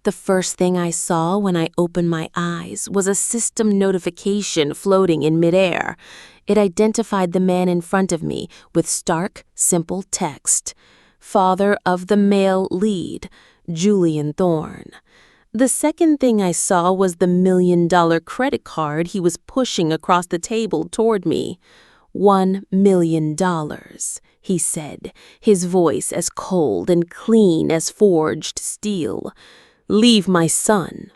The first thing I saw when I opened my eyes was a system notification floating in midair. It identified the man in front of me with stark, simple text. Father of the male lead, Julian Thorne. The second thing I saw was the $1 million credit card he was pushing across the table toward me. $1 million, he said, his voice as cold and clean as forged steel. Leave my son.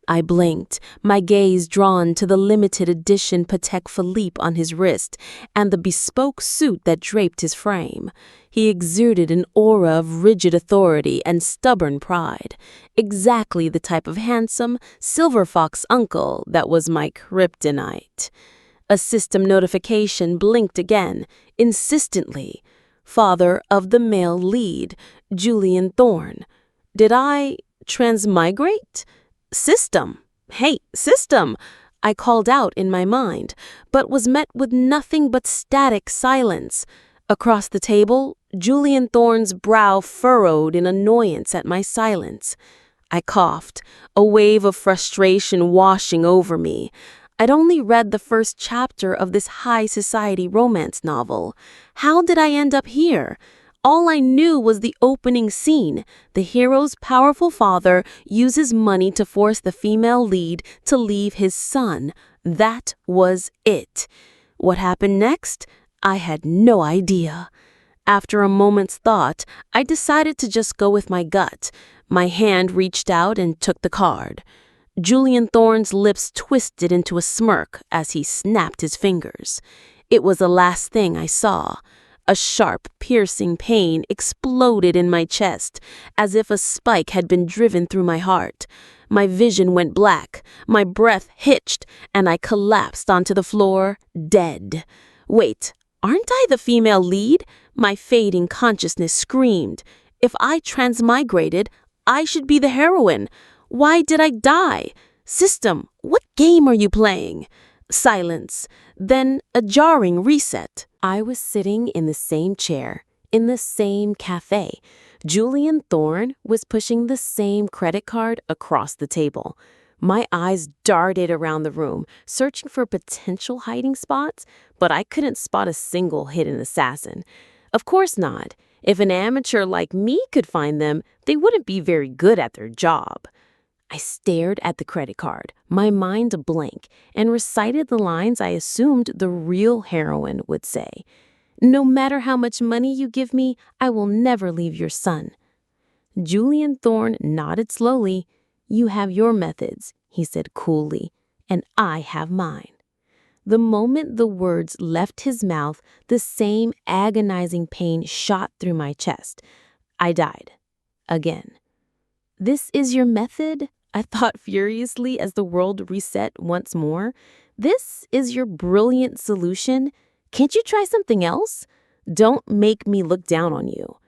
I blinked, my gaze drawn to the limited edition Patek Philippe on his wrist and the bespoke suit that draped his frame. He exuded an aura of rigid authority and stubborn pride, exactly the type of handsome, silver fox uncle that was my kryptonite. A system notification blinked again, insistently. Father of the male lead, Julian Thorne. Did I transmigrate? System. Hey, system! I called out in my mind, but was met with nothing but static silence. Across the table, Julian Thorne's brow furrowed in annoyance at my silence. I coughed, a wave of frustration washing over me. I'd only read the first chapter of this high society romance novel. How did I end up here? All I knew was the opening scene. The hero's powerful father uses money to force the female lead to leave his son. That was it. What happened next? I had no idea. After a moment's thought, I decided to just go with my gut. My hand reached out and took the card. Julian Thorne's lips twisted into a smirk as he snapped his fingers. It was the last thing I saw. A sharp, piercing pain exploded in my chest, as if a spike had been driven through my heart. My vision went black, my breath hitched, and I collapsed onto the floor, dead. Wait, aren't I the female lead? My fading consciousness screamed. If I transmigrated, I should be the heroine. Why did I die? System, what game are you playing? Silence. Then a jarring reset. I was sitting in the same chair, in the same cafe. Julian Thorne was pushing the same credit card across the table. My eyes darted around the room, searching for potential hiding spots, but I couldn't spot a single hidden assassin. Of course not. If an amateur like me could find them, they wouldn't be very good at their job. I stared at the credit card, my mind a blank, and recited the lines I assumed the real heroine would say. No matter how much money you give me, I will never leave your son. Julian Thorne nodded slowly. You have your methods, he said coolly, and I have mine. The moment the words left his mouth, the same agonizing pain shot through my chest. I died. Again. This is your method? I thought furiously as the world reset once more. This is your brilliant solution? Can't you try something else? Don't make me look down on you.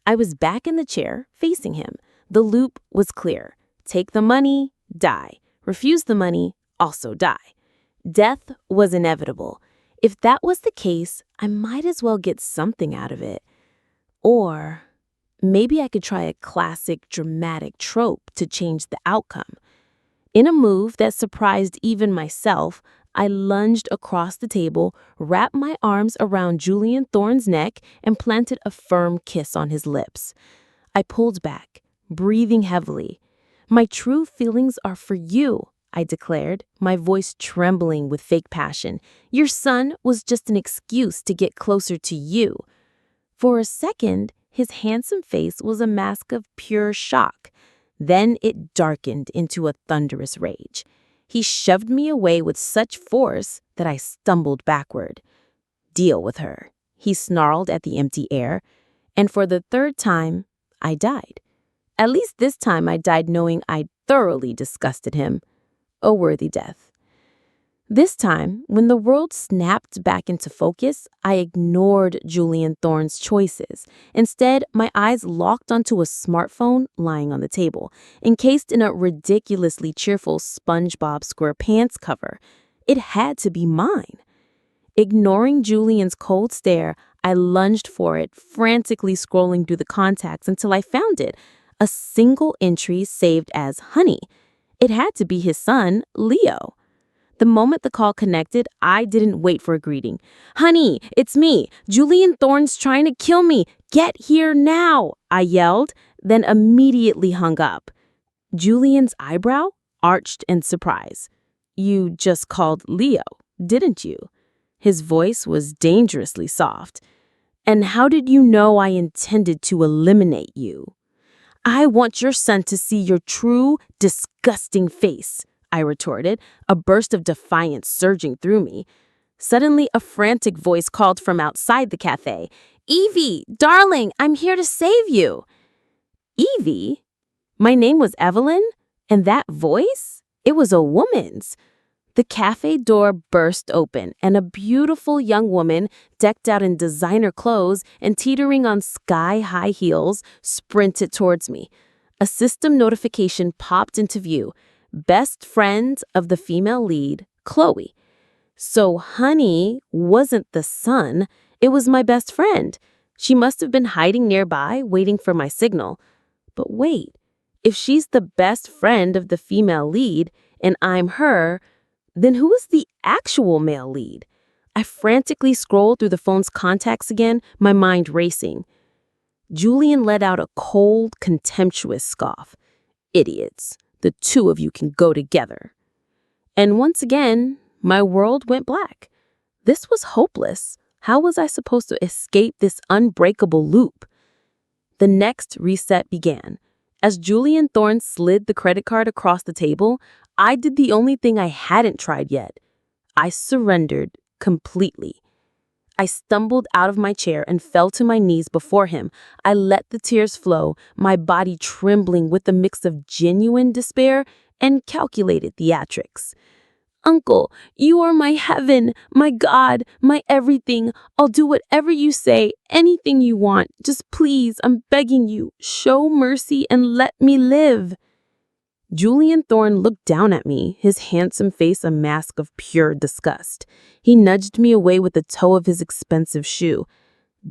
I was back in the chair, facing him. The loop was clear. Take the money, die. Refuse the money, also die. Death was inevitable. If that was the case, I might as well get something out of it. Or maybe I could try a classic dramatic trope to change the outcome. In a move that surprised even myself, I lunged across the table, wrapped my arms around Julian Thorne's neck, and planted a firm kiss on his lips. I pulled back, breathing heavily. My true feelings are for you, I declared, my voice trembling with fake passion. Your son was just an excuse to get closer to you. For a second, his handsome face was a mask of pure shock. Then it darkened into a thunderous rage. He shoved me away with such force that I stumbled backward. Deal with her, he snarled at the empty air. And for the third time, I died. At least this time I died knowing I'd thoroughly disgusted him. A worthy death. This time, when the world snapped back into focus, I ignored Julian Thorne's choices. Instead, my eyes locked onto a smartphone lying on the table, encased in a ridiculously cheerful SpongeBob SquarePants cover. It had to be mine. Ignoring Julian's cold stare, I lunged for it, frantically scrolling through the contacts until I found it. A A single entry saved as Honey. It had to be his son, Leo. The moment the call connected, I didn't wait for a greeting. "Honey, it's me. Julian Thorne's trying to kill me. Get here now," I yelled, then immediately hung up. Julian's eyebrow arched in surprise. "You just called Leo, didn't you?" His voice was dangerously soft. "And how did you know I intended to eliminate you?" "I want your son to see your true, disgusting face," I retorted, a burst of defiance surging through me. Suddenly, a frantic voice called from outside the cafe. "Evie, darling, I'm here to save you." Evie? My name was Evelyn, and that voice? It was a woman's. The cafe door burst open, and a beautiful young woman, decked out in designer clothes and teetering on sky-high heels, sprinted towards me. A system notification popped into view. Best friend of the female lead, Chloe. So Honey wasn't the son, it was my best friend. She must have been hiding nearby, waiting for my signal. But wait, if she's the best friend of the female lead, and I'm her, then who is the actual male lead? I frantically scrolled through the phone's contacts again, my mind racing. Julian let out a cold, contemptuous scoff. "Idiots. The two of you can go together." And once again, my world went black. This was hopeless. How was I supposed to escape this unbreakable loop? The next reset began. As Julian Thorne slid the credit card across the table, I did the only thing I hadn't tried yet. I surrendered completely. I stumbled out of my chair and fell to my knees before him. I let the tears flow, my body trembling with a mix of genuine despair and calculated theatrics. "Uncle, you are my heaven, my God, my everything. I'll do whatever you say, anything you want. Just please, I'm begging you, show mercy and let me live." Julian Thorne looked down at me, his handsome face a mask of pure disgust. He nudged me away with the toe of his expensive shoe.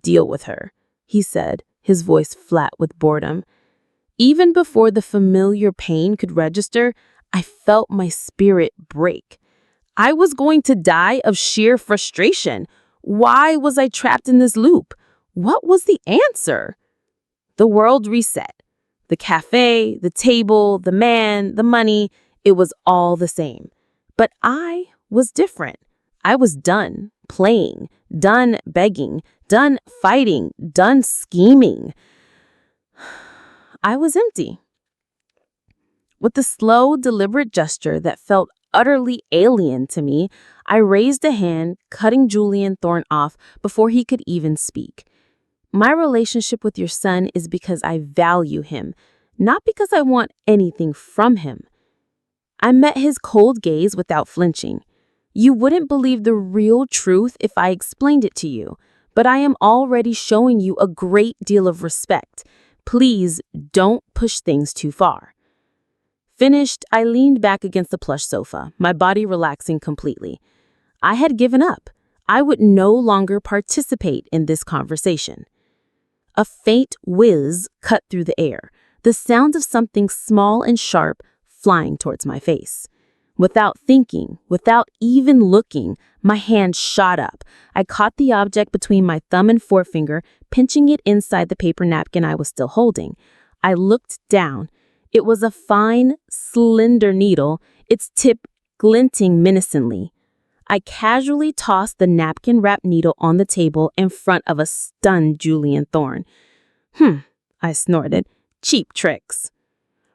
"Deal with her," he said, his voice flat with boredom. Even before the familiar pain could register, I felt my spirit break. I was going to die of sheer frustration. Why was I trapped in this loop? What was the answer? The world reset. The cafe, the table, the man, the money, it was all the same. But I was different. I was done playing, done begging, done fighting, done scheming. I was empty. With a slow, deliberate gesture that felt utterly alien to me, I raised a hand, cutting Julian Thorne off before he could even speak. "My relationship with your son is because I value him, not because I want anything from him." I met his cold gaze without flinching. "You wouldn't believe the real truth if I explained it to you, but I am already showing you a great deal of respect. Please don't push things too far." Finished, I leaned back against the plush sofa, my body relaxing completely. I had given up. I would no longer participate in this conversation. A faint whiz cut through the air, the sound of something small and sharp flying towards my face. Without thinking, without even looking, my hand shot up. I caught the object between my thumb and forefinger, pinching it inside the paper napkin I was still holding. I looked down. It was a fine, slender needle, its tip glinting menacingly. I casually tossed the napkin-wrapped needle on the table in front of a stunned Julian Thorne. I snorted. "Cheap tricks."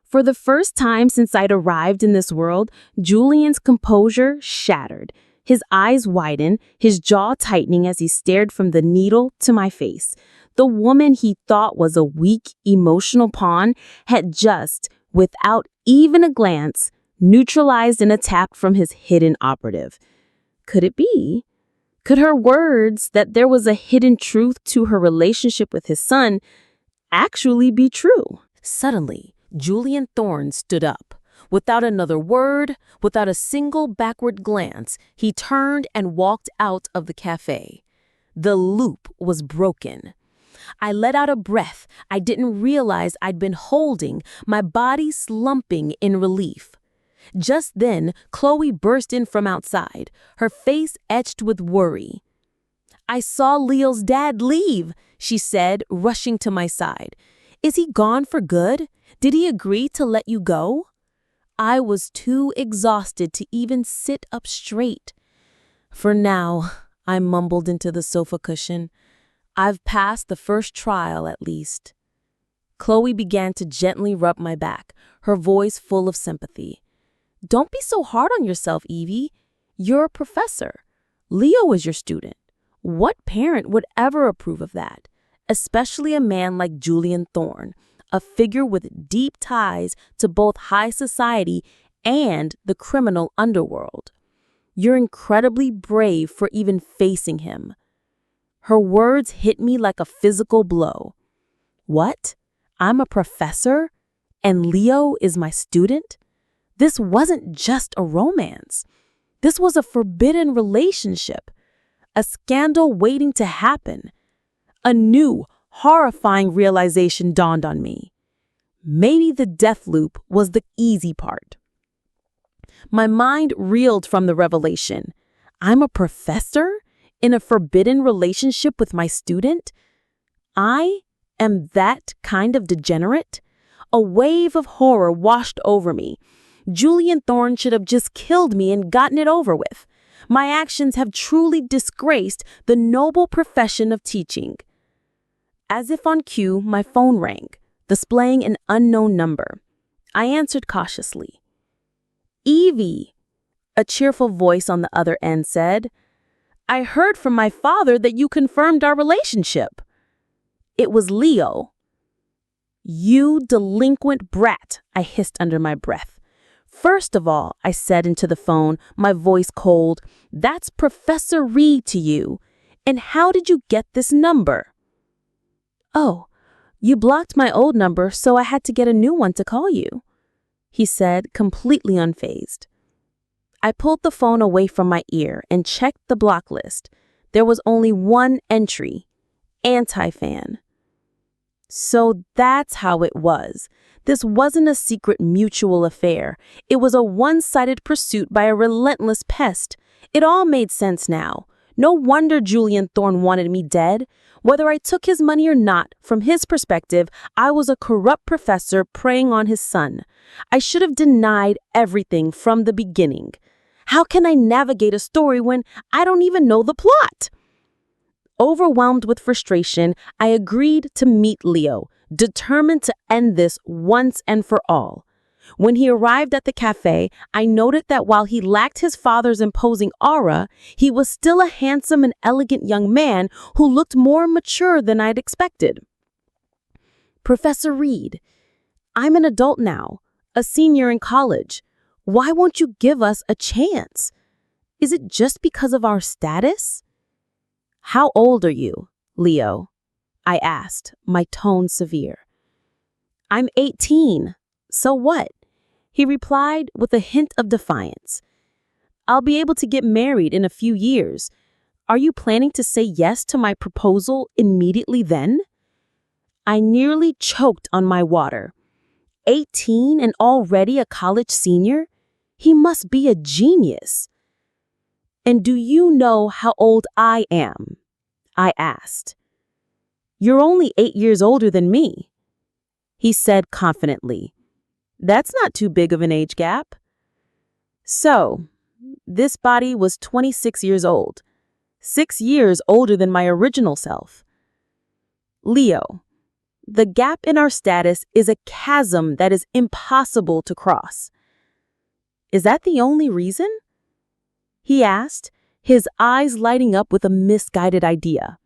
For the first time since I'd arrived in this world, Julian's composure shattered. His eyes widened, his jaw tightening as he stared from the needle to my face. The woman he thought was a weak, emotional pawn had just, without even a glance, neutralized an attack from his hidden operative. Could it be? Could her words that there was a hidden truth to her relationship with his son actually be true? Suddenly, Julian Thorne stood up. Without another word, without a single backward glance, he turned and walked out of the cafe. The loop was broken. I let out a breath I didn't realize I'd been holding, my body slumping in relief. Just then, Chloe burst in from outside, her face etched with worry. "I saw Leo's dad leave," she said, rushing to my side. "Is he gone for good? Did he agree to let you go?" I was too exhausted to even sit up straight. "For now," I mumbled into the sofa cushion. "I've passed the first trial at least." Chloe began to gently rub my back, her voice full of sympathy. "Don't be so hard on yourself, Evie. You're a professor. Leo is your student. What parent would ever approve of that? Especially a man like Julian Thorne, a figure with deep ties to both high society and the criminal underworld. You're incredibly brave for even facing him." Her words hit me like a physical blow. What? I'm a professor? And Leo is my student? This wasn't just a romance. This was a forbidden relationship. A scandal waiting to happen. A new, horrifying realization dawned on me. Maybe the death loop was the easy part. My mind reeled from the revelation. I'm a professor in a forbidden relationship with my student? I am that kind of degenerate? A wave of horror washed over me. Julian Thorne should have just killed me and gotten it over with. My actions have truly disgraced the noble profession of teaching. As if on cue, my phone rang, displaying an unknown number. I answered cautiously. "Evie," a cheerful voice on the other end said, "I heard from my father that you confirmed our relationship." It was Leo. "You delinquent brat," I hissed under my breath. "First of all," I said into the phone, my voice cold, "that's Professor Reed to you. And how did you get this number?" "Oh, you blocked my old number, so I had to get a new one to call you," he said, completely unfazed. I pulled the phone away from my ear and checked the block list. There was only one entry, anti-fan. So that's how it was. This wasn't a secret mutual affair. It was a one-sided pursuit by a relentless pest. It all made sense now. No wonder Julian Thorne wanted me dead. Whether I took his money or not, from his perspective, I was a corrupt professor preying on his son. I should have denied everything from the beginning. How can I navigate a story when I don't even know the plot? Overwhelmed with frustration, I agreed to meet Leo, determined to end this once and for all. When he arrived at the cafe, I noted that while he lacked his father's imposing aura, he was still a handsome and elegant young man who looked more mature than I'd expected. "Professor Reed, I'm an adult now, a senior in college. Why won't you give us a chance? Is it just because of our status?" "How old are you, Leo?" I asked, my tone severe. "I'm 18. So what?" he replied with a hint of defiance. "I'll be able to get married in a few years. Are you planning to say yes to my proposal immediately then?" I nearly choked on my water. 18 and already a college senior? He must be a genius. "And do you know how old I am?" I asked. "You're only 8 years older than me," he said confidently. "That's not too big of an age gap." So, this body was 26 years old, 6 years older than my original self. Leo, the gap in our status is a chasm that is impossible to cross. "Is that the only reason?" he asked, his eyes lighting up with a misguided idea.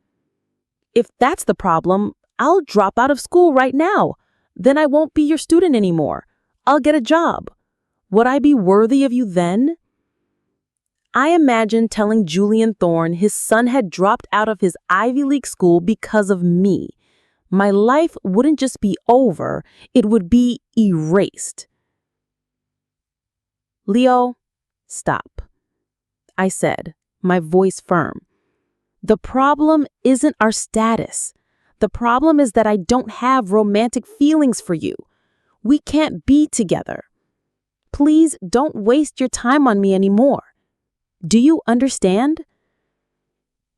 "If that's the problem, I'll drop out of school right now. Then I won't be your student anymore. I'll get a job. Would I be worthy of you then?" I imagined telling Julian Thorne his son had dropped out of his Ivy League school because of me. My life wouldn't just be over, it would be erased. "Leo, stop," I said, my voice firm. "The problem isn't our status. The problem is that I don't have romantic feelings for you. We can't be together. Please don't waste your time on me anymore. Do you understand?"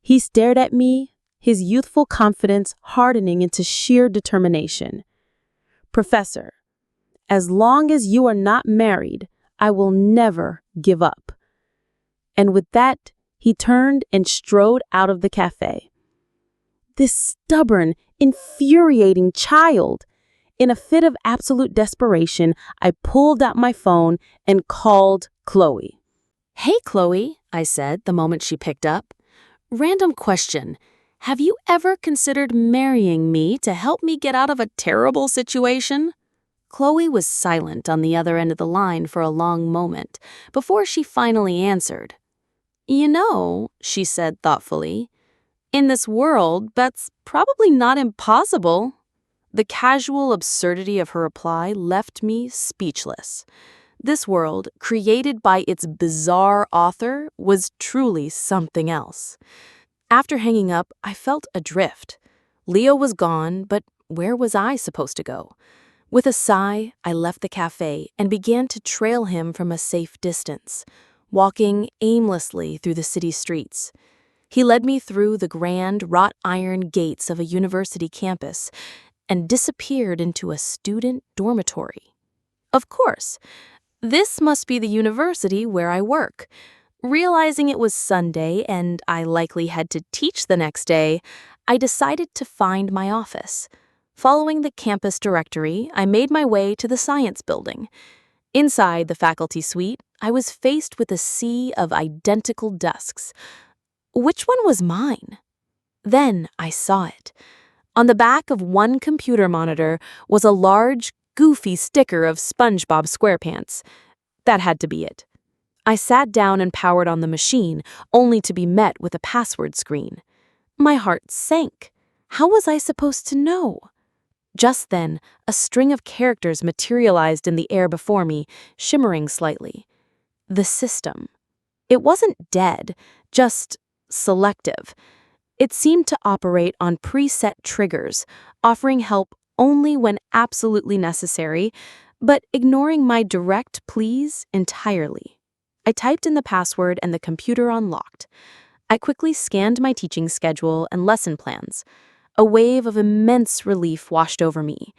He stared at me, his youthful confidence hardening into sheer determination. "Professor, as long as you are not married, I will never give up." And with that, he turned and strode out of the cafe. This stubborn, infuriating child! In a fit of absolute desperation, I pulled out my phone and called Chloe. "Hey, Chloe," I said the moment she picked up. "Random question. Have you ever considered marrying me to help me get out of a terrible situation?" Chloe was silent on the other end of the line for a long moment before she finally answered. "You know," she said thoughtfully, "in this world, that's probably not impossible." The casual absurdity of her reply left me speechless. This world, created by its bizarre author, was truly something else. After hanging up, I felt adrift. Leo was gone, but where was I supposed to go? With a sigh, I left the cafe and began to trail him from a safe distance, walking aimlessly through the city streets. He led me through the grand wrought-iron gates of a university campus and disappeared into a student dormitory. Of course, this must be the university where I work. Realizing it was Sunday and I likely had to teach the next day, I decided to find my office. Following the campus directory, I made my way to the science building. Inside the faculty suite, I was faced with a sea of identical desks. Which one was mine? Then I saw it. On the back of one computer monitor was a large, goofy sticker of SpongeBob SquarePants. That had to be it. I sat down and powered on the machine, only to be met with a password screen. My heart sank. How was I supposed to know? Just then, a string of characters materialized in the air before me, shimmering slightly. The system. It wasn't dead, just selective. It seemed to operate on preset triggers, offering help only when absolutely necessary, but ignoring my direct pleas entirely. I typed in the password and the computer unlocked. I quickly scanned my teaching schedule and lesson plans. A wave of immense relief washed over me.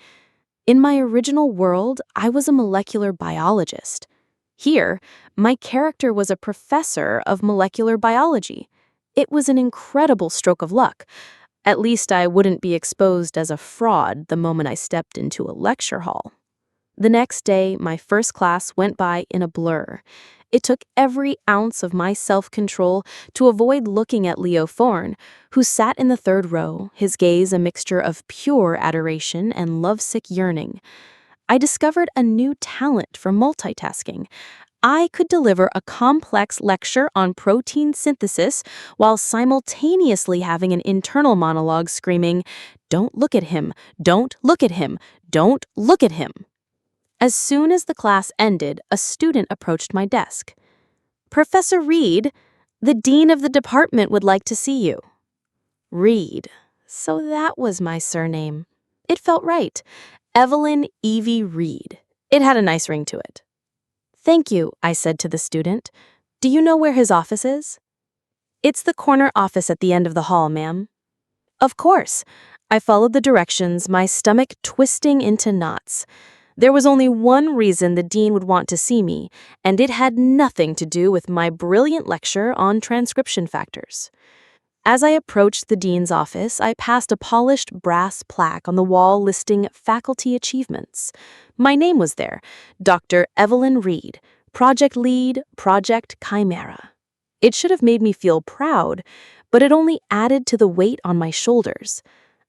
In my original world, I was a molecular biologist. Here, my character was a professor of molecular biology. It was an incredible stroke of luck. At least I wouldn't be exposed as a fraud the moment I stepped into a lecture hall. The next day, my first class went by in a blur. It took every ounce of my self-control to avoid looking at Leo Thorne, who sat in the third row, his gaze a mixture of pure adoration and lovesick yearning. I discovered a new talent for multitasking. I could deliver a complex lecture on protein synthesis while simultaneously having an internal monologue screaming, "Don't look at him, don't look at him, don't look at him." As soon as the class ended, a student approached my desk. "Professor Reed, the dean of the department would like to see you." Reed. So that was my surname. It felt right. Evelyn Evie Reed. It had a nice ring to it. "Thank you," I said to the student. "Do you know where his office is?" "It's the corner office at the end of the hall, ma'am." Of course. I followed the directions, my stomach twisting into knots. There was only one reason the dean would want to see me, and it had nothing to do with my brilliant lecture on transcription factors. As I approached the dean's office, I passed a polished brass plaque on the wall listing faculty achievements. My name was there, Dr. Evelyn Reed, Project Lead, Project Chimera. It should have made me feel proud, but it only added to the weight on my shoulders.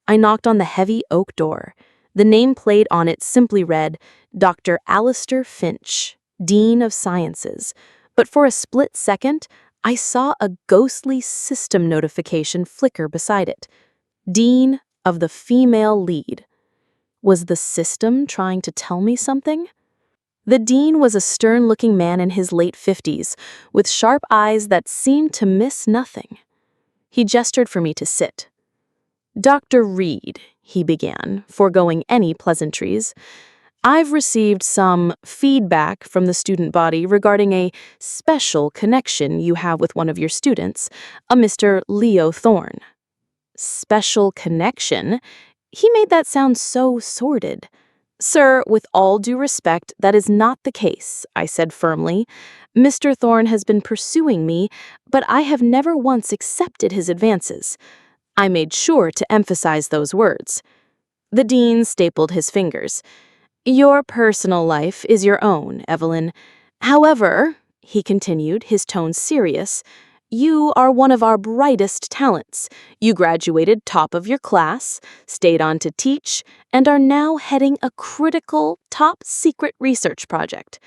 I knocked on the heavy oak door. The nameplate on it simply read, Dr. Alistair Finch, Dean of Sciences, but for a split second, I saw a ghostly system notification flicker beside it. Dean of the Female Lead. Was the system trying to tell me something? The dean was a stern-looking man in his late 50s, with sharp eyes that seemed to miss nothing. He gestured for me to sit. Dr. Reed, he began, foregoing any pleasantries, I've received some feedback from the student body regarding a special connection you have with one of your students, a Mr. Leo Thorne. Special connection? He made that sound so sordid. Sir, with all due respect, that is not the case, I said firmly. Mr. Thorne has been pursuing me, but I have never once accepted his advances. I made sure to emphasize those words. The dean stapled his fingers. Your personal life is your own, Evelyn. However, he continued, his tone serious, you are one of our brightest talents. You graduated top of your class, stayed on to teach, and are now heading a critical, top-secret research project.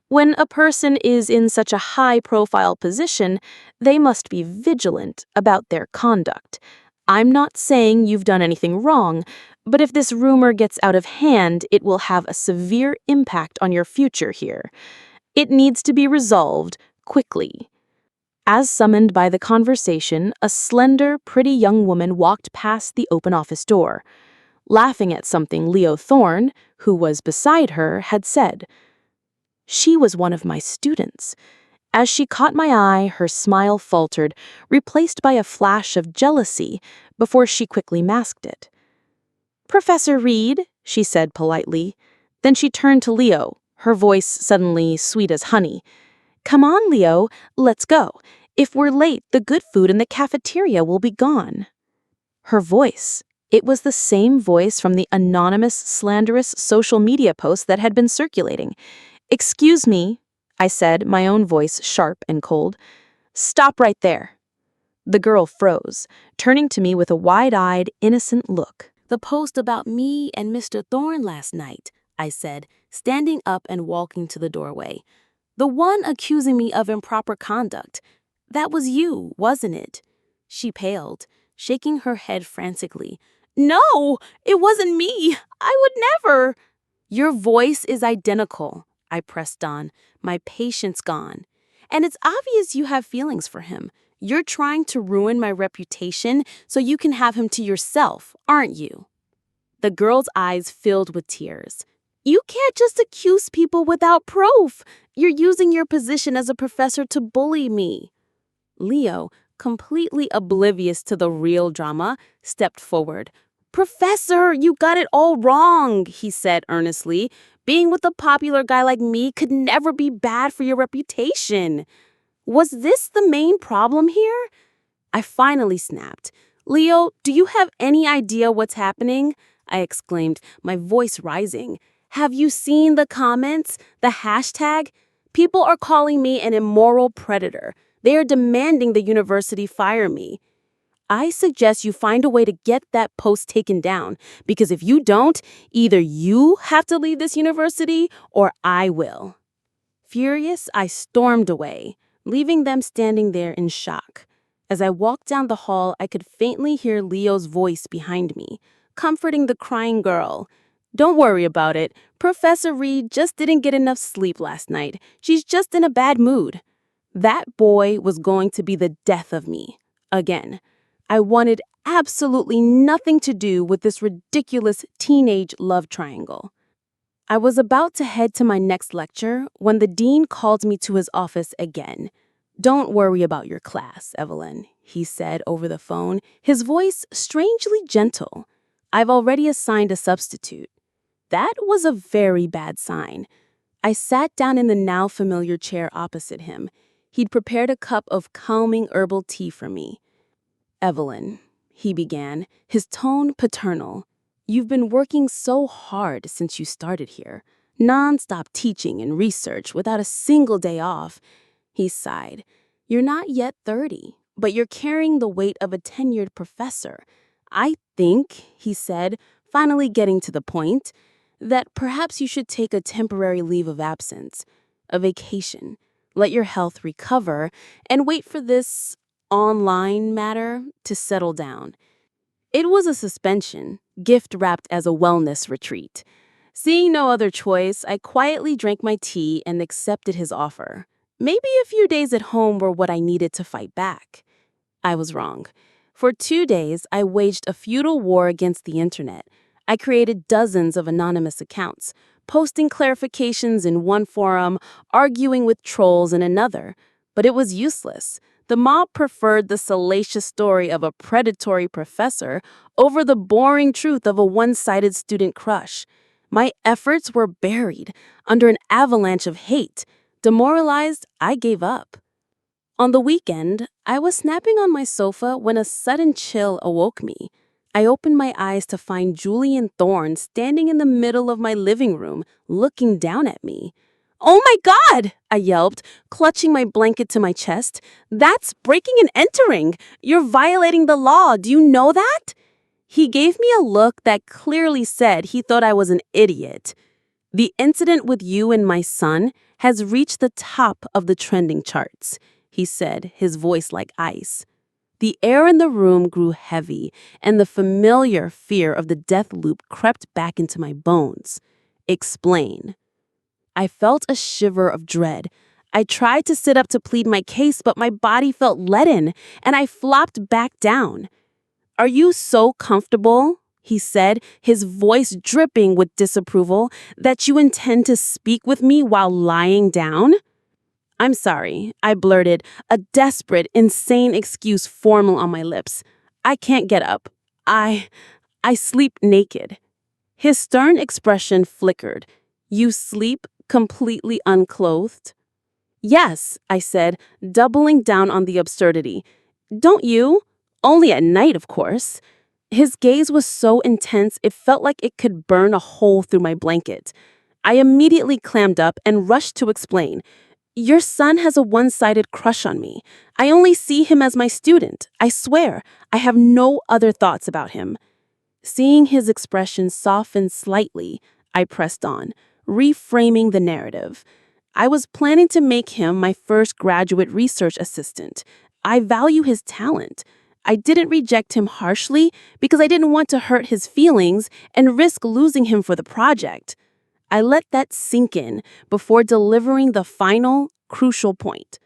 When a person is in such a high-profile position, they must be vigilant about their conduct. I'm not saying you've done anything wrong, but if this rumor gets out of hand, it will have a severe impact on your future here. It needs to be resolved quickly. As summoned by the conversation, a slender, pretty young woman walked past the open office door. Laughing at something Leo Thorne, who was beside her, had said. She was one of my students. As she caught my eye, her smile faltered, replaced by a flash of jealousy, before she quickly masked it. Professor Reed, she said politely. Then she turned to Leo, her voice suddenly sweet as honey. Come on, Leo, let's go. If we're late, the good food in the cafeteria will be gone. Her voice. It was the same voice from the anonymous, slanderous social media post that had been circulating. Excuse me, I said, my own voice sharp and cold. Stop right there. The girl froze, turning to me with a wide-eyed, innocent look. The post about me and Mr. Thorne last night, I said, standing up and walking to the doorway. The one accusing me of improper conduct. That was you, wasn't it? She paled, shaking her head frantically. No, it wasn't me. I would never. Your voice is identical, I pressed on, my patience gone. And it's obvious you have feelings for him. You're trying to ruin my reputation so you can have him to yourself, aren't you? The girl's eyes filled with tears. You can't just accuse people without proof. You're using your position as a professor to bully me. Leo, completely oblivious to the real drama, stepped forward. Professor, you got it all wrong, he said earnestly. Being with a popular guy like me could never be bad for your reputation. Was this the main problem here? I finally snapped. Leo, do you have any idea what's happening? I exclaimed, my voice rising. Have you seen the comments? The hashtag? People are calling me an immoral predator. They are demanding the university fire me. I suggest you find a way to get that post taken down, because if you don't, either you have to leave this university or I will. Furious, I stormed away, leaving them standing there in shock. As I walked down the hall, I could faintly hear Leo's voice behind me, comforting the crying girl. Don't worry about it. Professor Reed just didn't get enough sleep last night. She's just in a bad mood. That boy was going to be the death of me. Again. I wanted absolutely nothing to do with this ridiculous teenage love triangle. I was about to head to my next lecture when the dean called me to his office again. Don't worry about your class, Evelyn, he said over the phone, his voice strangely gentle. I've already assigned a substitute. That was a very bad sign. I sat down in the now familiar chair opposite him. He'd prepared a cup of calming herbal tea for me. Evelyn, he began, his tone paternal. You've been working so hard since you started here, non-stop teaching and research without a single day off. He sighed. You're not yet 30, but you're carrying the weight of a tenured professor. I think, he said, finally getting to the point, that perhaps you should take a temporary leave of absence, a vacation, let your health recover, and wait for this online matter to settle down. It was a suspension, gift wrapped as a wellness retreat. Seeing no other choice, I quietly drank my tea and accepted his offer. Maybe a few days at home were what I needed to fight back. I was wrong. For 2 days, I waged a futile war against the internet. I created dozens of anonymous accounts, posting clarifications in one forum, arguing with trolls in another. But it was useless. The mob preferred the salacious story of a predatory professor over the boring truth of a one-sided student crush. My efforts were buried under an avalanche of hate. Demoralized, I gave up. On the weekend, I was snapping on my sofa when a sudden chill awoke me. I opened my eyes to find Julian Thorne standing in the middle of my living room, looking down at me. "Oh my God!" I yelped, clutching my blanket to my chest. "That's breaking and entering! You're violating the law, do you know that?" He gave me a look that clearly said he thought I was an idiot. "The incident with you and my son has reached the top of the trending charts," he said, his voice like ice. The air in the room grew heavy, and the familiar fear of the death loop crept back into my bones. "Explain." I felt a shiver of dread. I tried to sit up to plead my case, but my body felt leaden, and I flopped back down. "Are you so comfortable," he said, his voice dripping with disapproval, "that you intend to speak with me while lying down?" "I'm sorry," I blurted, a desperate, insane excuse formal on my lips. "I can't get up. I sleep naked." His stern expression flickered. "You sleep completely unclothed?" "Yes," I said, doubling down on the absurdity. "Don't you? Only at night, of course." His gaze was so intense it felt like it could burn a hole through my blanket. I immediately clammed up and rushed to explain. "Your son has a one-sided crush on me. I only see him as my student. I swear, I have no other thoughts about him." Seeing his expression soften slightly, I pressed on, reframing the narrative. I was planning to make him my first graduate research assistant. I value his talent. I didn't reject him harshly because I didn't want to hurt his feelings and risk losing him for the project. I let that sink in before delivering the final, crucial point.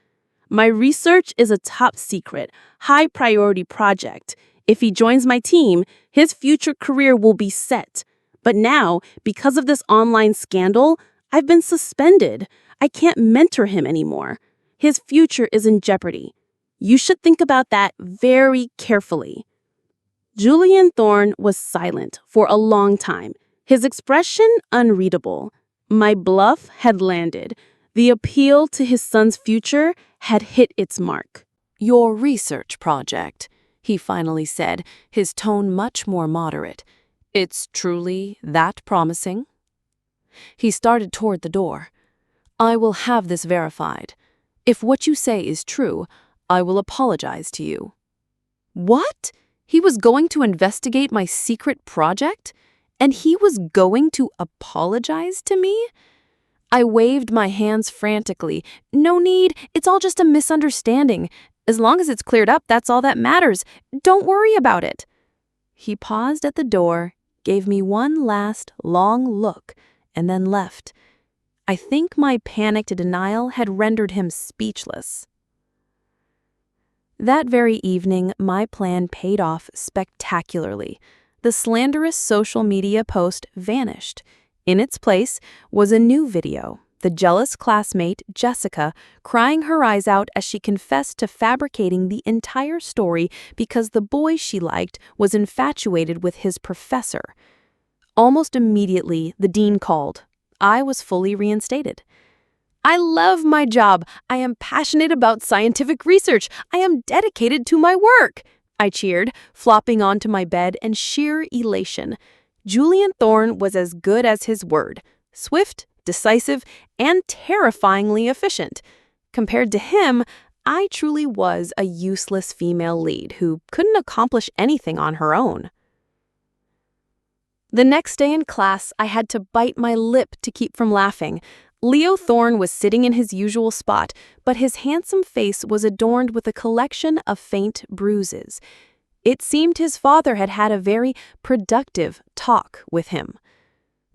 "My research is a top secret, high priority project. If he joins my team, his future career will be set. But now, because of this online scandal, I've been suspended. I can't mentor him anymore. His future is in jeopardy. You should think about that very carefully." Julian Thorne was silent for a long time, his expression unreadable. My bluff had landed. The appeal to his son's future had hit its mark. "Your research project," he finally said, his tone much more moderate. "It's truly that promising?" He started toward the door. "I will have this verified. If what you say is true, I will apologize to you." What? He was going to investigate my secret project? And he was going to apologize to me? I waved my hands frantically. "No need, it's all just a misunderstanding. As long as it's cleared up, that's all that matters. Don't worry about it." He paused at the door, gave me one last long look, and then left. I think my panicked denial had rendered him speechless. That very evening, my plan paid off spectacularly. The slanderous social media post vanished. In its place was a new video, the jealous classmate, Jessica, crying her eyes out as she confessed to fabricating the entire story because the boy she liked was infatuated with his professor. Almost immediately, the dean called. I was fully reinstated. "I love my job. I am passionate about scientific research. I am dedicated to my work," I cheered, flopping onto my bed in sheer elation. Julian Thorne was as good as his word. Swift, decisive, and terrifyingly efficient. Compared to him, I truly was a useless female lead who couldn't accomplish anything on her own. The next day in class, I had to bite my lip to keep from laughing. Leo Thorne was sitting in his usual spot, but his handsome face was adorned with a collection of faint bruises. It seemed his father had had a very productive talk with him.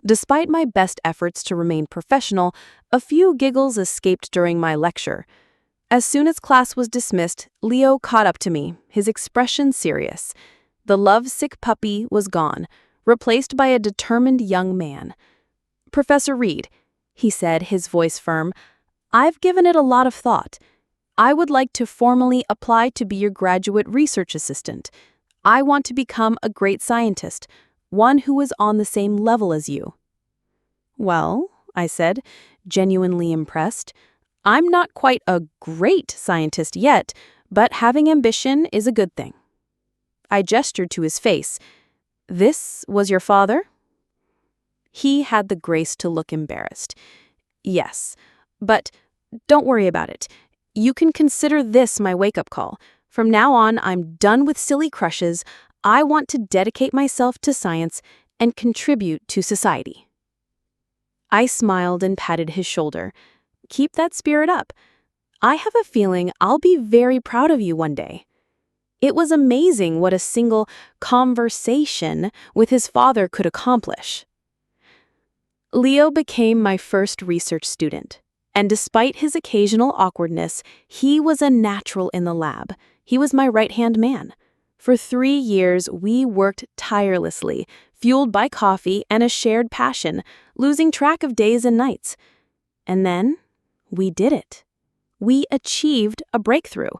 Despite my best efforts to remain professional, a few giggles escaped during my lecture. As soon as class was dismissed, Leo caught up to me, his expression serious. The lovesick puppy was gone, replaced by a determined young man. "Professor Reed," he said, his voice firm, "I've given it a lot of thought. I would like to formally apply to be your graduate research assistant. I want to become a great scientist, one who is on the same level as you." "Well," I said, genuinely impressed, "I'm not quite a great scientist yet, but having ambition is a good thing." I gestured to his face. "This was your father?" He had the grace to look embarrassed. "Yes, but don't worry about it. You can consider this my wake-up call. From now on, I'm done with silly crushes. I want to dedicate myself to science and contribute to society." I smiled and patted his shoulder. "Keep that spirit up. I have a feeling I'll be very proud of you one day." It was amazing what a single conversation with his father could accomplish. Leo became my first research student, and despite his occasional awkwardness, he was a natural in the lab. He was my right-hand man. For 3 years, we worked tirelessly, fueled by coffee and a shared passion, losing track of days and nights. And then, we did it. We achieved a breakthrough.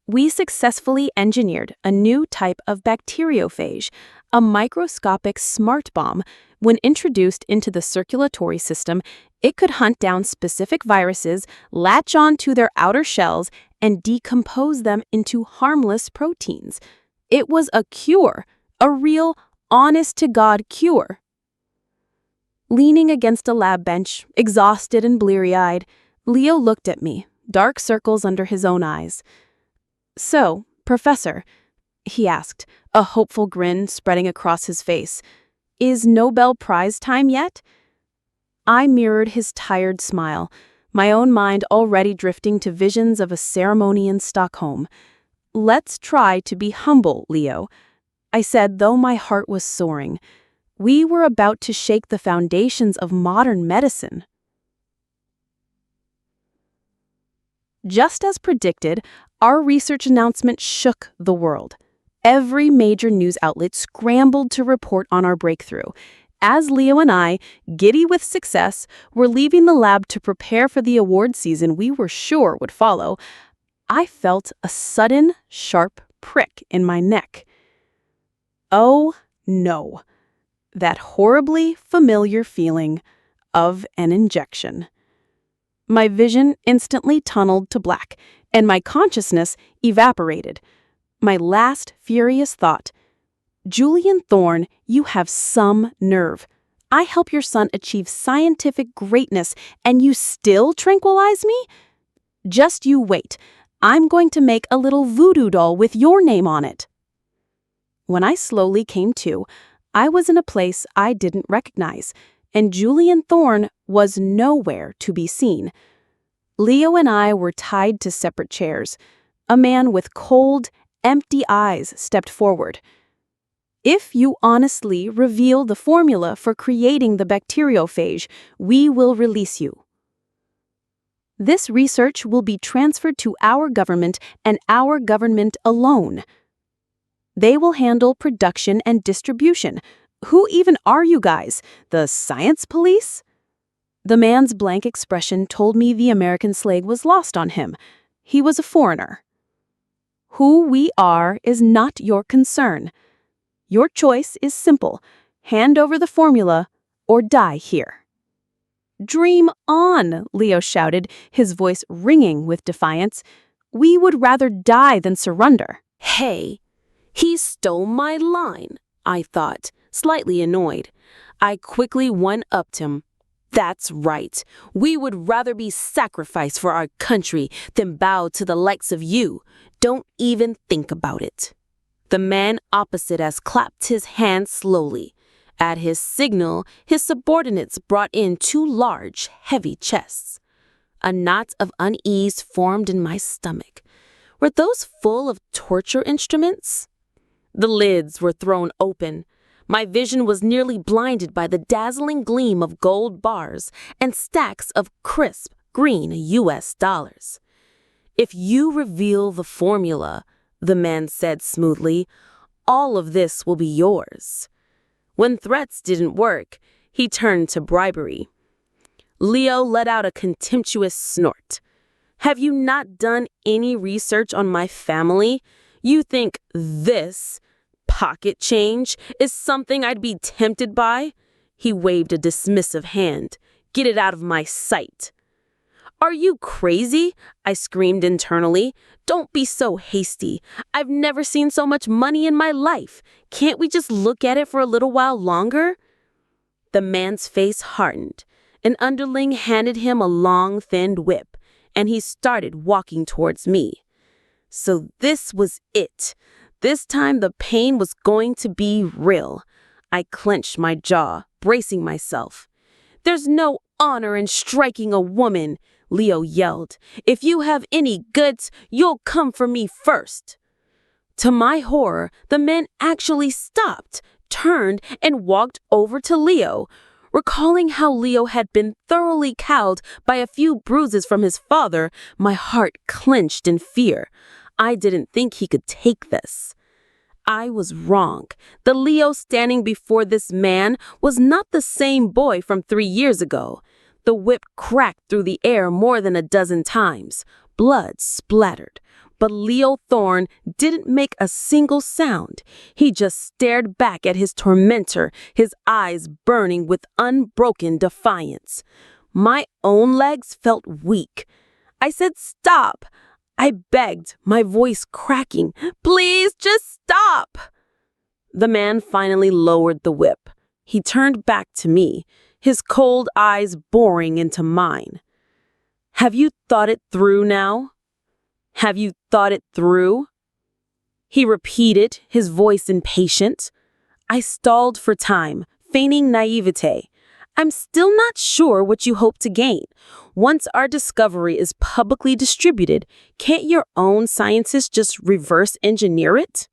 We successfully engineered a new type of bacteriophage, a microscopic smart bomb. When introduced into the circulatory system, it could hunt down specific viruses, latch on to their outer shells, and decompose them into harmless proteins. It was a cure, a real, honest-to-God cure. Leaning against a lab bench, exhausted and bleary-eyed, Leo looked at me, dark circles under his own eyes. "So, Professor," he asked, a hopeful grin spreading across his face, "is Nobel Prize time yet?" I mirrored his tired smile, my own mind already drifting to visions of a ceremony in Stockholm. "Let's try to be humble, Leo," I said, though my heart was soaring. We were about to shake the foundations of modern medicine. Just as predicted, our research announcement shook the world. Every major news outlet scrambled to report on our breakthrough. As Leo and I, giddy with success, were leaving the lab to prepare for the award season we were sure would follow, I felt a sudden, sharp prick in my neck. Oh, no. That horribly familiar feeling of an injection. My vision instantly tunneled to black, and my consciousness evaporated. My last furious thought, "Julian Thorne, you have some nerve. I help your son achieve scientific greatness, and you still tranquilize me? Just you wait. I'm going to make a little voodoo doll with your name on it." When I slowly came to, I was in a place I didn't recognize, and Julian Thorne was nowhere to be seen. Leo and I were tied to separate chairs. A man with cold, empty eyes stepped forward. "If you honestly reveal the formula for creating the bacteriophage, we will release you. This research will be transferred to our government and our government alone. They will handle production and distribution. Who even are you guys? The science police?" The man's blank expression told me the American slag was lost on him. He was a foreigner. "Who we are is not your concern. Your choice is simple. Hand over the formula or die here." "Dream on," Leo shouted, his voice ringing with defiance. "We would rather die than surrender." Hey, he stole my line, I thought, slightly annoyed. I quickly one-upped him. "That's right. We would rather be sacrificed for our country than bow to the likes of you. Don't even think about it." The man opposite us clapped his hands slowly. At his signal, his subordinates brought in 2 large, heavy chests. A knot of unease formed in my stomach. Were those full of torture instruments? The lids were thrown open. My vision was nearly blinded by the dazzling gleam of gold bars and stacks of crisp, green US dollars. If you reveal the formula, the man said smoothly, all of this will be yours. When threats didn't work, he turned to bribery. Leo let out a contemptuous snort. Have you not done any research on my family? You think this pocket change is something I'd be tempted by? He waved a dismissive hand. Get it out of my sight. Are you crazy? I screamed internally. Don't be so hasty. I've never seen so much money in my life. Can't we just look at it for a little while longer? The man's face hardened. An underling handed him a long, thin whip, and he started walking towards me. So this was it. This time the pain was going to be real. I clenched my jaw, bracing myself. There's no honor in striking a woman, Leo yelled. If you have any guts, you'll come for me first. To my horror, the man actually stopped, turned, and walked over to Leo. Recalling how Leo had been thoroughly cowed by a few bruises from his father, my heart clenched in fear. I didn't think he could take this. I was wrong. The Leo standing before this man was not the same boy from 3 years ago. The whip cracked through the air more than a dozen times. Blood splattered. But Leo Thorne didn't make a single sound. He just stared back at his tormentor, his eyes burning with unbroken defiance. My own legs felt weak. I said, "Stop!" I begged, my voice cracking. "Please, just stop!" The man finally lowered the whip. He turned back to me, his cold eyes boring into mine. "Have you thought it through now? Have you thought it through?" He repeated, his voice impatient. I stalled for time, feigning naivete. I'm still not sure what you hope to gain. Once our discovery is publicly distributed, can't your own scientists just reverse engineer it?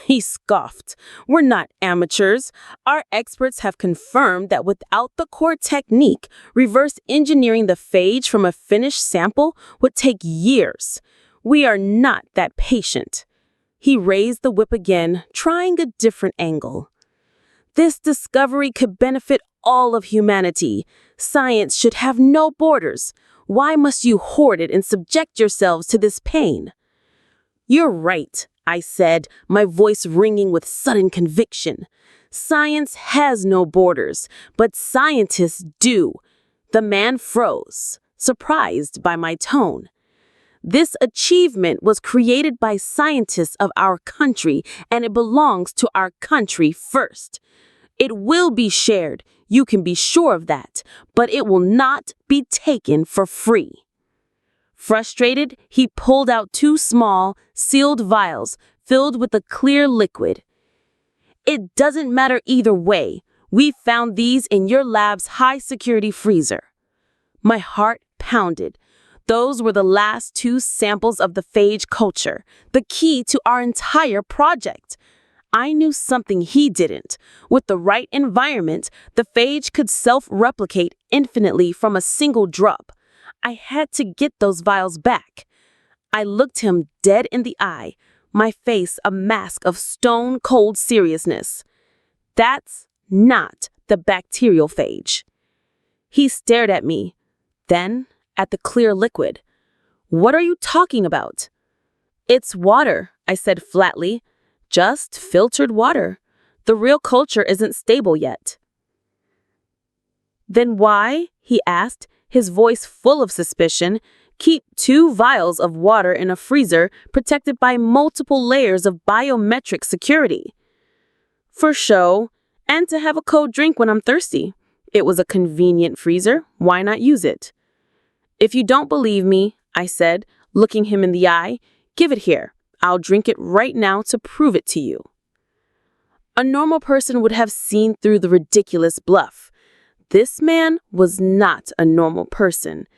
He scoffed. We're not amateurs. Our experts have confirmed that without the core technique, reverse engineering the phage from a finished sample would take years. We are not that patient. He raised the whip again, trying a different angle. This discovery could benefit all of humanity. Science should have no borders. Why must you hoard it and subject yourselves to this pain? You're right, I said, my voice ringing with sudden conviction. Science has no borders, but scientists do. The man froze, surprised by my tone. This achievement was created by scientists of our country, and it belongs to our country first. It will be shared, you can be sure of that, but it will not be taken for free. Frustrated, he pulled out 2 small, sealed vials filled with a clear liquid. It doesn't matter either way. We found these in your lab's high-security freezer. My heart pounded. Those were the last 2 samples of the phage culture, the key to our entire project. I knew something he didn't. With the right environment, the phage could self-replicate infinitely from a single drop. I had to get those vials back. I looked him dead in the eye, my face a mask of stone-cold seriousness. That's not the bacterial phage. He stared at me, then at the clear liquid. What are you talking about? It's water, I said flatly. Just filtered water. The real culture isn't stable yet. Then why, he asked, his voice full of suspicion, keep 2 vials of water in a freezer protected by multiple layers of biometric security? For show, and to have a cold drink when I'm thirsty. It was a convenient freezer. Why not use it? If you don't believe me, I said, looking him in the eye, give it here. I'll drink it right now to prove it to you. A normal person would have seen through the ridiculous bluff. This man was not a normal person.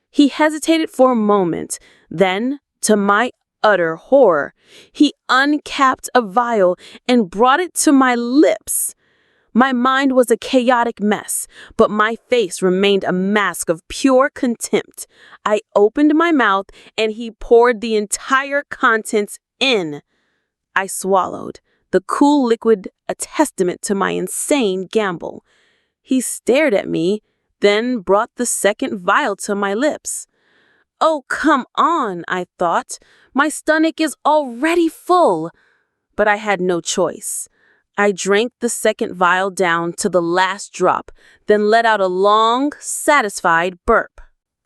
He hesitated for a moment. Then, to my utter horror, he uncapped a vial and brought it to my lips. My mind was a chaotic mess, but my face remained a mask of pure contempt. I opened my mouth and he poured the entire contents in. I swallowed, the cool liquid a testament to my insane gamble. He stared at me, then brought the second vial to my lips. Oh, come on, I thought. My stomach is already full. But I had no choice. I drank the second vial down to the last drop, then let out a long, satisfied burp.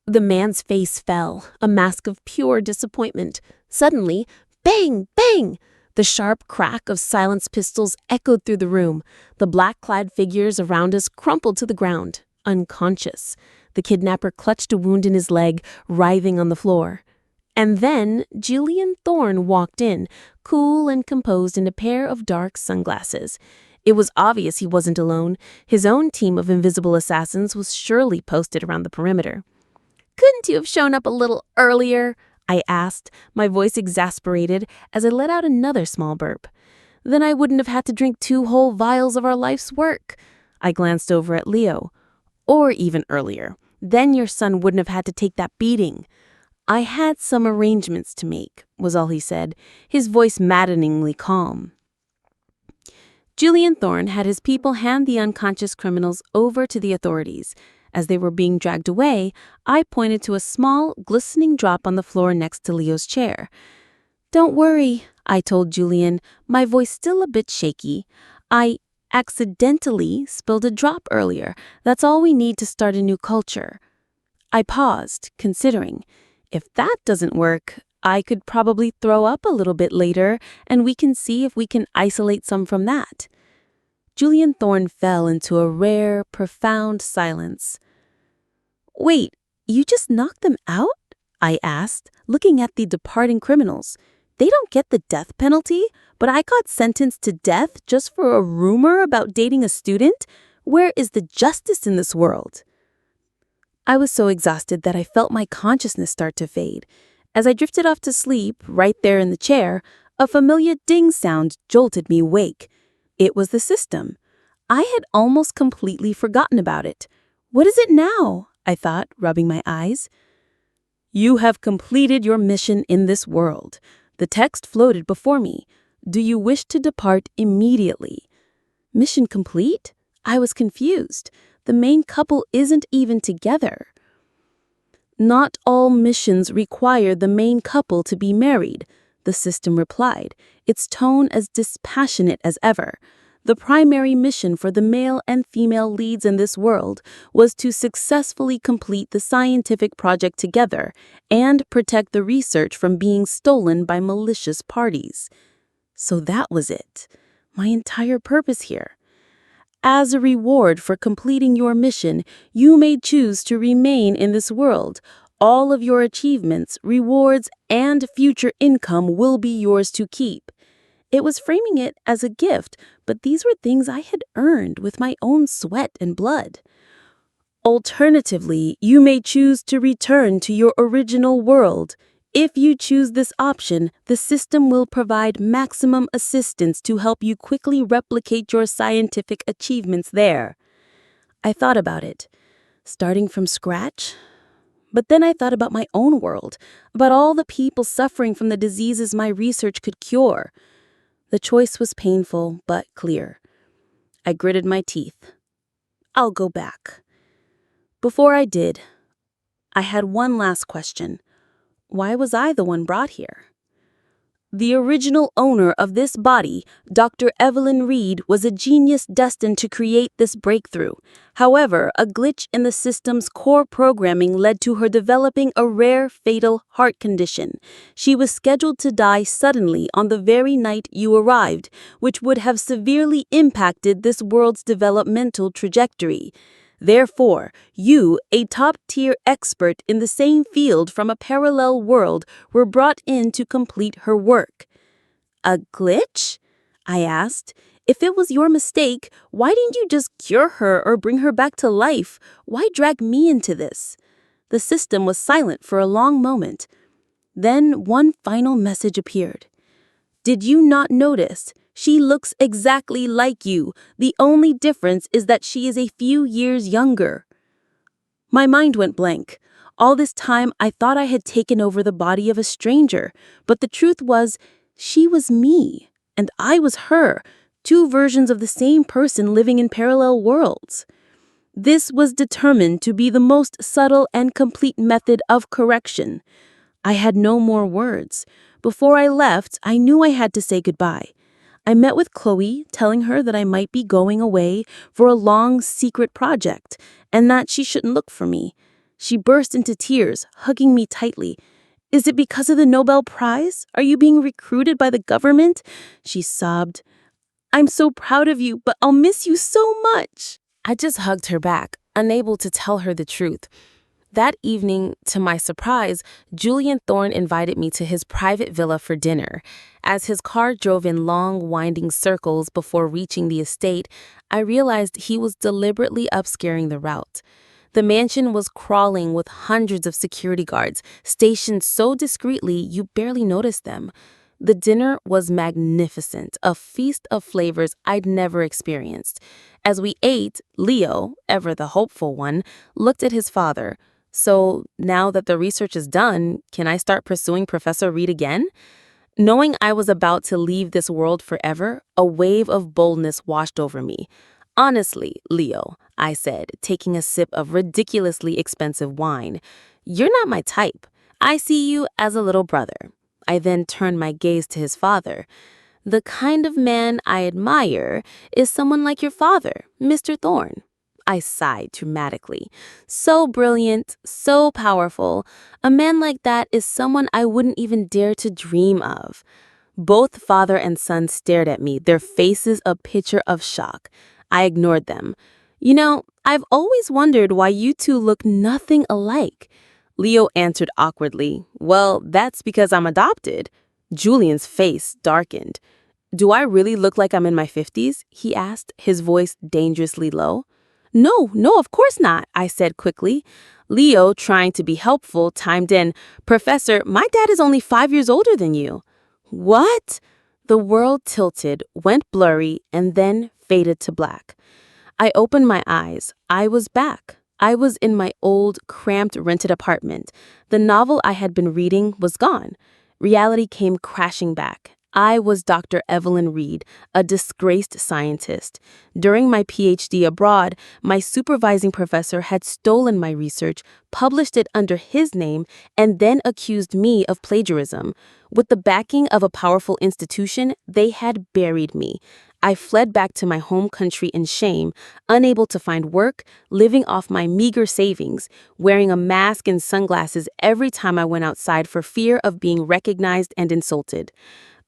The man's face fell, a mask of pure disappointment. Suddenly, bang, bang! The sharp crack of silenced pistols echoed through the room. The black-clad figures around us crumpled to the ground, unconscious. The kidnapper clutched a wound in his leg, writhing on the floor. And then Julian Thorne walked in, cool and composed in a pair of dark sunglasses. It was obvious he wasn't alone. His own team of invisible assassins was surely posted around the perimeter. "Couldn't you have shown up a little earlier?" I asked, my voice exasperated as I let out another small burp. "Then I wouldn't have had to drink 2 whole vials of our life's work." I glanced over at Leo. "Or even earlier. Then your son wouldn't have had to take that beating." "I had some arrangements to make," was all he said, his voice maddeningly calm. Julian Thorne had his people hand the unconscious criminals over to the authorities. As they were being dragged away, I pointed to a small, glistening drop on the floor next to Leo's chair. "Don't worry," I told Julian, my voice still a bit shaky. "I accidentally spilled a drop earlier. That's all we need to start a new culture." I paused, considering. If that doesn't work, I could probably throw up a little bit later, and we can see if we can isolate some from that. Julian Thorne fell into a rare, profound silence. "Wait, you just knocked them out?" I asked, looking at the departing criminals. "They don't get the death penalty, but I got sentenced to death just for a rumor about dating a student? Where is the justice in this world?" I was so exhausted that I felt my consciousness start to fade. As I drifted off to sleep, right there in the chair, a familiar ding sound jolted me awake. It was the system. I had almost completely forgotten about it. "What is it now?" I thought, rubbing my eyes. "You have completed your mission in this world." The text floated before me. "Do you wish to depart immediately?" Mission complete? I was confused. The main couple isn't even together. "Not all missions require the main couple to be married," the system replied, its tone as dispassionate as ever. The primary mission for the male and female leads in this world was to successfully complete the scientific project together and protect the research from being stolen by malicious parties. So that was it. My entire purpose here. As a reward for completing your mission, you may choose to remain in this world. All of your achievements, rewards, and future income will be yours to keep. It was framing it as a gift, but these were things I had earned with my own sweat and blood. Alternatively, you may choose to return to your original world. If you choose this option, the system will provide maximum assistance to help you quickly replicate your scientific achievements there. I thought about it, starting from scratch. But then I thought about my own world, about all the people suffering from the diseases my research could cure. The choice was painful, but clear. I gritted my teeth. I'll go back. Before I did, I had one last question. Why was I the one brought here? The original owner of this body, Dr. Evelyn Reed, was a genius destined to create this breakthrough. However, a glitch in the system's core programming led to her developing a rare, fatal heart condition. She was scheduled to die suddenly on the very night you arrived, which would have severely impacted this world's developmental trajectory. Therefore, you, a top-tier expert in the same field from a parallel world, were brought in to complete her work. A glitch? I asked. If it was your mistake, why didn't you just cure her or bring her back to life? Why drag me into this? The system was silent for a long moment. Then one final message appeared. Did you not notice? She looks exactly like you. The only difference is that she is a few years younger." My mind went blank. All this time, I thought I had taken over the body of a stranger, but the truth was, she was me, and I was her, two versions of the same person living in parallel worlds. This was determined to be the most subtle and complete method of correction. I had no more words. Before I left, I knew I had to say goodbye. I met with Chloe, telling her that I might be going away for a long, secret project, and that she shouldn't look for me. She burst into tears, hugging me tightly. "Is it because of the Nobel Prize? Are you being recruited by the government?" she sobbed. "I'm so proud of you, but I'll miss you so much." I just hugged her back, unable to tell her the truth. That evening, to my surprise, Julian Thorne invited me to his private villa for dinner. As his car drove in long, winding circles before reaching the estate, I realized he was deliberately obscuring the route. The mansion was crawling with hundreds of security guards, stationed so discreetly you barely noticed them. The dinner was magnificent, a feast of flavors I'd never experienced. As we ate, Leo, ever the hopeful one, looked at his father. "So now that the research is done, can I start pursuing Professor Reed again?" Knowing I was about to leave this world forever, a wave of boldness washed over me. "Honestly, Leo," I said, taking a sip of ridiculously expensive wine, "you're not my type. I see you as a little brother." I then turned my gaze to his father. "The kind of man I admire is someone like your father, Mr. Thorne." I sighed dramatically. "So brilliant, so powerful. A man like that is someone I wouldn't even dare to dream of." Both father and son stared at me, their faces a picture of shock. I ignored them. "You know, I've always wondered why you two look nothing alike." Leo answered awkwardly, "Well, that's because I'm adopted." Julian's face darkened. "Do I really look like I'm in my 50s?" he asked, his voice dangerously low. No, of course not," I said quickly. Leo, trying to be helpful, chimed in, "Professor, my dad is only 5 years older than you." "What?" The world tilted, went blurry, and then faded to black. I opened my eyes. I was back. I was in my old, cramped, rented apartment. The novel I had been reading was gone. Reality came crashing back. I was Dr. Evelyn Reed, a disgraced scientist. During my PhD abroad, my supervising professor had stolen my research, published it under his name, and then accused me of plagiarism. With the backing of a powerful institution, they had buried me. I fled back to my home country in shame, unable to find work, living off my meager savings, wearing a mask and sunglasses every time I went outside for fear of being recognized and insulted.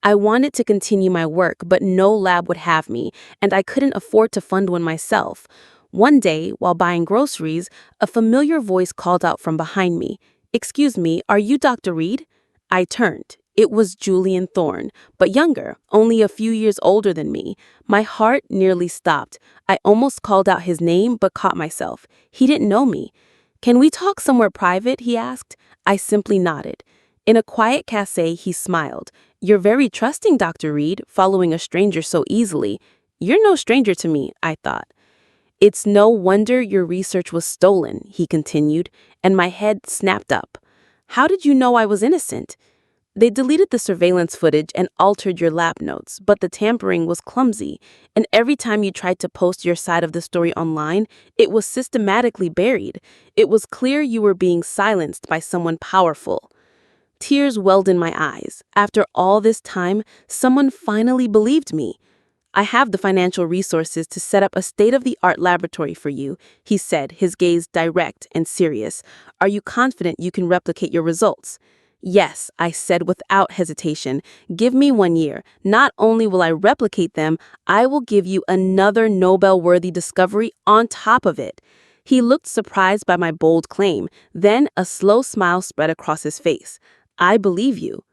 I wanted to continue my work, but no lab would have me, and I couldn't afford to fund one myself. One day, while buying groceries, a familiar voice called out from behind me. "Excuse me, are you Dr. Reed?" I turned. It was Julian Thorne, but younger, only a few years older than me. My heart nearly stopped. I almost called out his name, but caught myself. He didn't know me. "Can we talk somewhere private?" he asked. I simply nodded. In a quiet cafe, he smiled. "You're very trusting, Dr. Reed, following a stranger so easily." "You're no stranger to me," I thought. "It's no wonder your research was stolen," he continued, and my head snapped up. "How did you know I was innocent?" "They deleted the surveillance footage and altered your lab notes, but the tampering was clumsy, and every time you tried to post your side of the story online, it was systematically buried. It was clear you were being silenced by someone powerful." Tears welled in my eyes. After all this time, someone finally believed me. "I have the financial resources to set up a state-of-the-art laboratory for you," he said, his gaze direct and serious. "Are you confident you can replicate your results?" "Yes," I said without hesitation. "Give me 1 year. Not only will I replicate them, I will give you another Nobel-worthy discovery on top of it." He looked surprised by my bold claim. Then a slow smile spread across his face. "I believe you."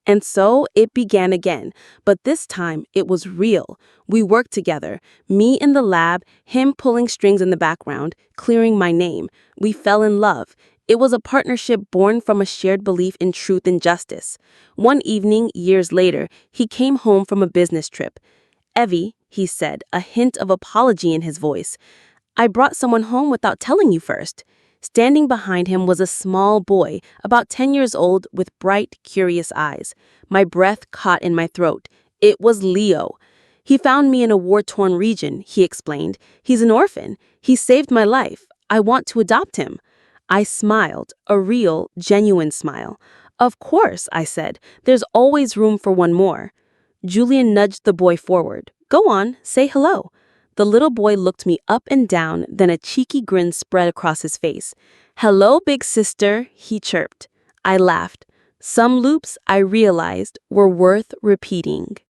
And so it began again, but this time it was real. We worked together, me in the lab, him pulling strings in the background, clearing my name. We fell in love. It was a partnership born from a shared belief in truth and justice. One evening, years later, he came home from a business trip. Evie," he said, a hint of apology in his voice. "I brought someone home without telling you first." Standing behind him was a small boy, about 10 years old, with bright, curious eyes. My breath caught in my throat. It was Leo. "He found me in a war-torn region," he explained. "He's an orphan. He saved my life. I want to adopt him." I smiled, a real, genuine smile. "Of course," I said. "There's always room for one more." Julian nudged the boy forward. "Go on, say hello." The little boy looked me up and down, then a cheeky grin spread across his face. "Hello, big sister," he chirped. I laughed. Some loops, I realized, were worth repeating.